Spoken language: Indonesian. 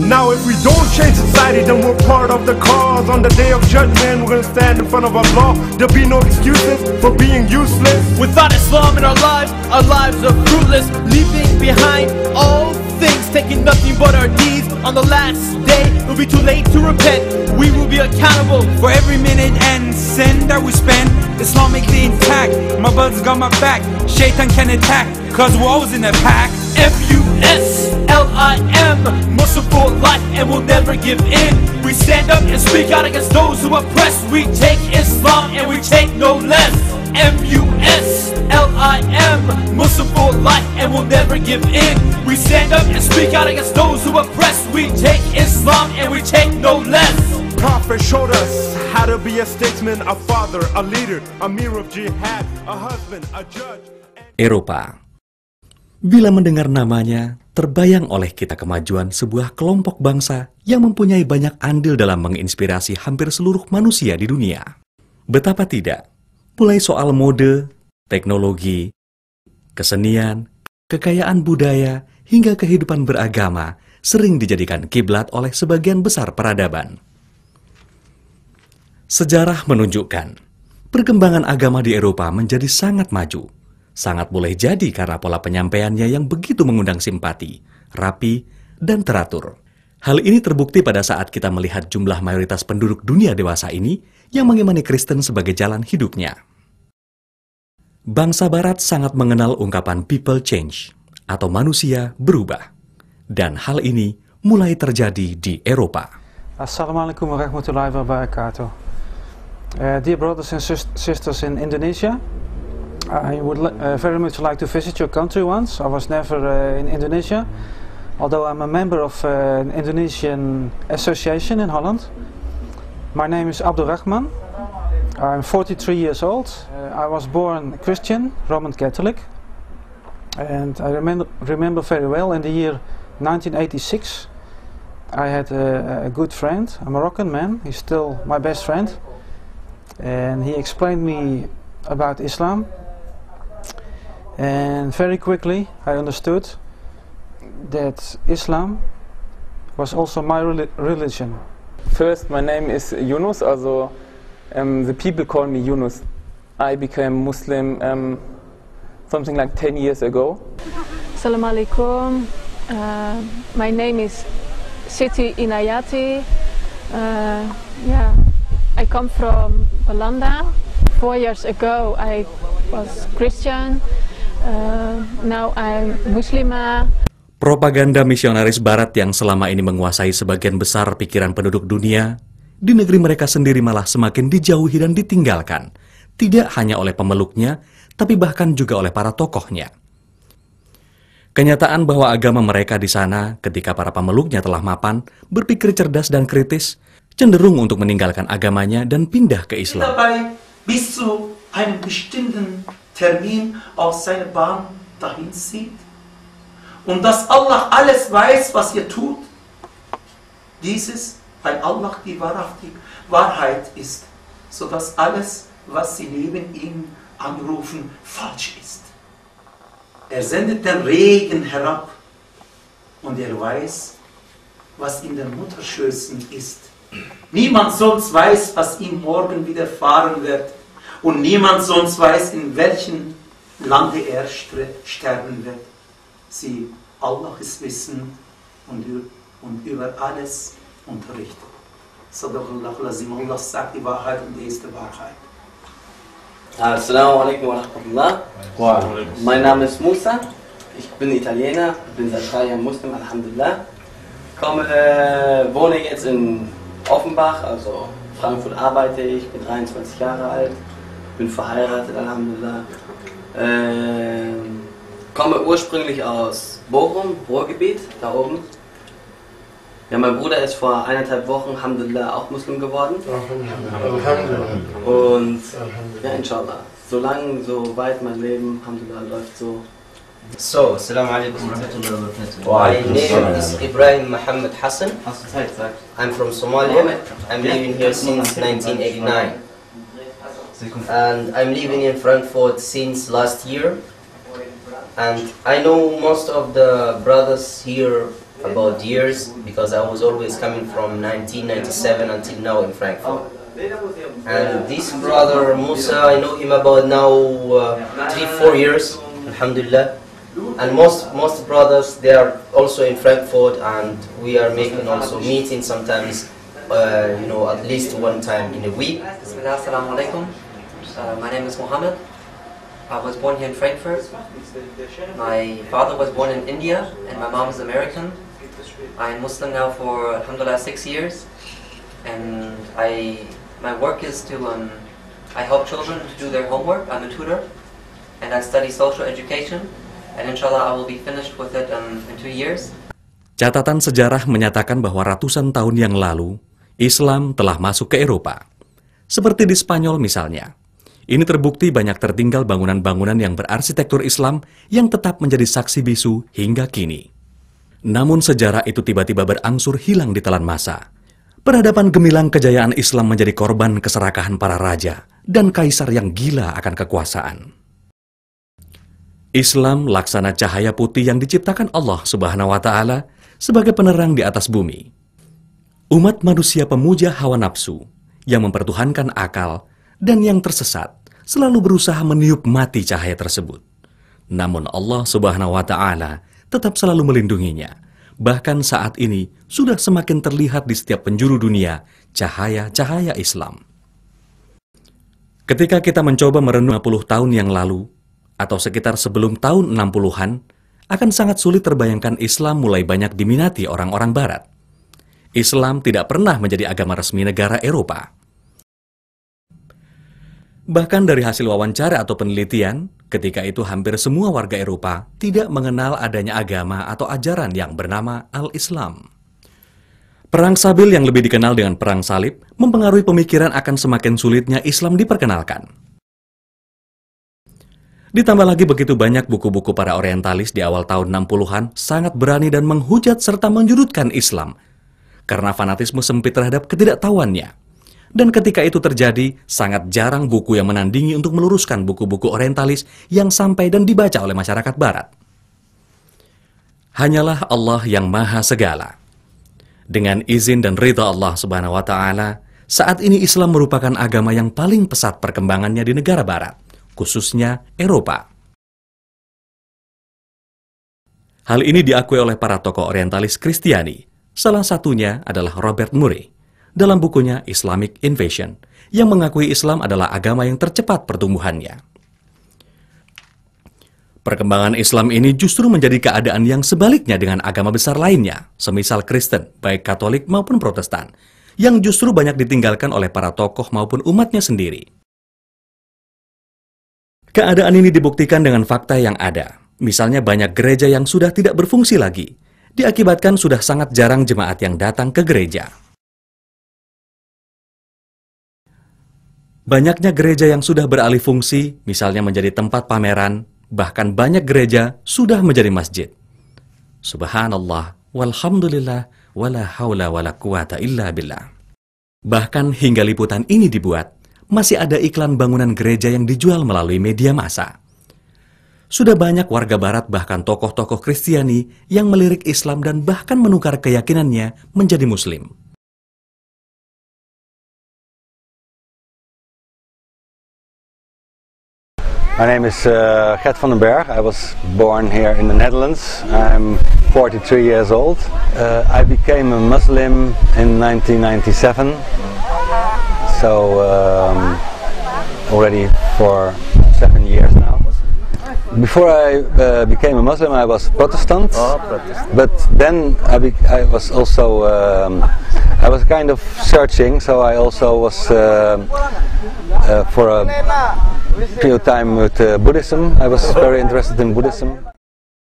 Now if we don't change society, then we're part of the cause. On the day of judgment, we're gonna stand in front of Allah. There'll be no excuses for being useless. Without Islam in our lives are fruitless. Leaving behind all things, taking nothing but our deeds. On the last day, it'll be too late to repent. We will be accountable for every minute and sin that we spend. Islamically intact, my brother's got my back. Shaitan can attack, cause we're always in a pack. Muslim, Muslim for life, and we'll never give in. We stand up and speak out against those who oppress. We take Islam and we take no less. Muslim, Muslim for life, and we'll never give in. We stand up and speak out against those who oppress. We take Islam and we take no less. Prophet showed us how to be a statesman, a father, a leader, Amir of jihad, a husband, a judge. Eropa. Bila mendengar namanya, terbayang oleh kita kemajuan sebuah kelompok bangsa yang mempunyai banyak andil dalam menginspirasi hampir seluruh manusia di dunia. Betapa tidak, mulai soal mode, teknologi, kesenian, kekayaan budaya, hingga kehidupan beragama sering dijadikan kiblat oleh sebagian besar peradaban. Sejarah menunjukkan, perkembangan agama di Eropa menjadi sangat maju. Sangat boleh jadi karena pola penyampaiannya yang begitu mengundang simpati, rapi, dan teratur. Hal ini terbukti pada saat kita melihat jumlah mayoritas penduduk dunia dewasa ini yang mengimani Kristen sebagai jalan hidupnya. Bangsa Barat sangat mengenal ungkapan people change, atau manusia berubah. Dan hal ini mulai terjadi di Eropa. Assalamualaikum warahmatullahi wabarakatuh. Dear brothers and sisters in Indonesia, I would very much like to visit your country once. I was never in Indonesia, although I'm a member of an Indonesian association in Holland. My name is Abdul Rahman. I'm 43 years old. I was born Christian, Roman Catholic, and I remember very well in the year 1986 I had a good friend, a Moroccan man. He's still my best friend, and he explained me about Islam. And very quickly I understood that Islam was also my religion. First, my name is Yunus, also the people call me Yunus. I became Muslim something like 10 years ago. Assalamualaikum. My name is Siti Inayati. I come from Belanda. 4 years ago I was Christian. Now I'm Muslimah. Propaganda misionaris Barat yang selama ini menguasai sebagian besar pikiran penduduk dunia, di negeri mereka sendiri malah semakin dijauhi dan ditinggalkan, tidak hanya oleh pemeluknya, tapi bahkan juga oleh para tokohnya. Kenyataan bahwa agama mereka di sana, ketika para pemeluknya telah mapan, berpikir cerdas dan kritis, cenderung untuk meninggalkan agamanya dan pindah ke Islam. Bis zu einem bestimmten Termin aus seiner Bahn dahin zieht. Und dass Allah alles weiß, was ihr tut. Dieses, weil Allah die Wahrheit ist, sodass alles, was sie neben ihm anrufen, falsch ist. Er sendet den Regen herab und er weiß, was in den Mutterschößen ist. Niemand sonst weiß, was ihm morgen widerfahren wird. Und niemand sonst weiß, in welchem Lande er sterben wird. Sie, Allah ist Wissen und über alles unterrichtet. Sadaqallahul Azim. Allah sagt die Wahrheit und die ist die Wahrheit. Assalamualaikum warahmatullah. Mein Name ist Musa. Ich bin Italiener, bin seit 3 Jahren Muslim, Alhamdulillah. Wohne jetzt in Offenbach, also Frankfurt arbeite ich, bin 23 Jahre alt. Bin verheiratet, Alhamdulillah. Komme ursprünglich aus Bochum, Ruhrgebiet, da oben. Ja, mein Bruder ist vor 1,5 Wochen, Alhamdulillah, auch Muslim geworden. Alhamdulillah. Und ja, inshallah. Solange, so weit mein Leben, Alhamdulillah, läuft so. So, Assalamu alaikum wa rahmatullahi wa barakatuh. My name is Ibrahim Muhammad Hassan. I'm from Somalia. I'm living here since 1989. And I'm living in Frankfurt since last year. And I know most of the brothers here about years, because I was always coming from 1997 until now in Frankfurt. And this brother Musa, I know him about now 3-4 years, alhamdulillah. And most brothers, they are also in Frankfurt, and we are making also meetings sometimes, you know, at least one time in a week. Bismillah, assalamu alaikum. My name is Mohammed. I was born here in Frankfurt. My father was born in India, and my mom is American. I'm Muslim now for, alhamdulillah, 6 years. And my work is to, I help children to do their homework. I'm a tutor. And I study social education. And inshallah I will be finished with it in 2 years. Catatan sejarah menyatakan bahwa ratusan tahun yang lalu, Islam telah masuk ke Eropa. Seperti di Spanyol misalnya. Ini terbukti banyak tertinggal bangunan-bangunan yang berarsitektur Islam yang tetap menjadi saksi bisu hingga kini. Namun sejarah itu tiba-tiba berangsur hilang di telan masa. Peradaban gemilang kejayaan Islam menjadi korban keserakahan para raja dan kaisar yang gila akan kekuasaan. Islam laksana cahaya putih yang diciptakan Allah Subhanahu wa Ta'ala sebagai penerang di atas bumi. Umat manusia pemuja hawa nafsu yang mempertuhankan akal dan yang tersesat selalu berusaha meniup mati cahaya tersebut. Namun Allah Subhanahu wa Ta'ala tetap selalu melindunginya. Bahkan saat ini sudah semakin terlihat di setiap penjuru dunia cahaya-cahaya Islam. Ketika kita mencoba merenung 50 tahun yang lalu, atau sekitar sebelum tahun 60-an, akan sangat sulit terbayangkan Islam mulai banyak diminati orang-orang Barat. Islam tidak pernah menjadi agama resmi negara Eropa. Bahkan dari hasil wawancara atau penelitian, ketika itu hampir semua warga Eropa tidak mengenal adanya agama atau ajaran yang bernama Al-Islam. Perang Sabil yang lebih dikenal dengan Perang Salib mempengaruhi pemikiran akan semakin sulitnya Islam diperkenalkan. Ditambah lagi begitu banyak buku-buku para orientalis di awal tahun 60-an sangat berani dan menghujat serta menjudutkan Islam karena fanatisme sempit terhadap ketidaktahuannya. Dan ketika itu terjadi, sangat jarang buku yang menandingi untuk meluruskan buku-buku orientalis yang sampai dan dibaca oleh masyarakat Barat. Hanyalah Allah yang Maha Segala. Dengan izin dan ridha Allah Subhanahu wa Ta'ala, saat ini Islam merupakan agama yang paling pesat perkembangannya di negara Barat, khususnya Eropa. Hal ini diakui oleh para tokoh orientalis Kristiani. Salah satunya adalah Robert Murray dalam bukunya Islamic Invasion, yang mengakui Islam adalah agama yang tercepat pertumbuhannya. Perkembangan Islam ini justru menjadi keadaan yang sebaliknya dengan agama besar lainnya, semisal Kristen, baik Katolik maupun Protestan, yang justru banyak ditinggalkan oleh para tokoh maupun umatnya sendiri. Keadaan ini dibuktikan dengan fakta yang ada. Misalnya banyak gereja yang sudah tidak berfungsi lagi, diakibatkan sudah sangat jarang jemaat yang datang ke gereja. Banyaknya gereja yang sudah beralih fungsi, misalnya menjadi tempat pameran, bahkan banyak gereja sudah menjadi masjid. Subhanallah, walhamdulillah, wala haula wala quwata illa billah. Bahkan hingga liputan ini dibuat, masih ada iklan bangunan gereja yang dijual melalui media massa. Sudah banyak warga Barat bahkan tokoh-tokoh Kristiani yang melirik Islam dan bahkan menukar keyakinannya menjadi Muslim. My name is Gert van den Berg. I was born here in the Netherlands. I'm 43 years old. I became a Muslim in 1997. So already for 7 years now. Before I became a Muslim, I was Protestant. But then I was also I was kind of searching. So I also was for a few time with Buddhism. I was very interested in Buddhism.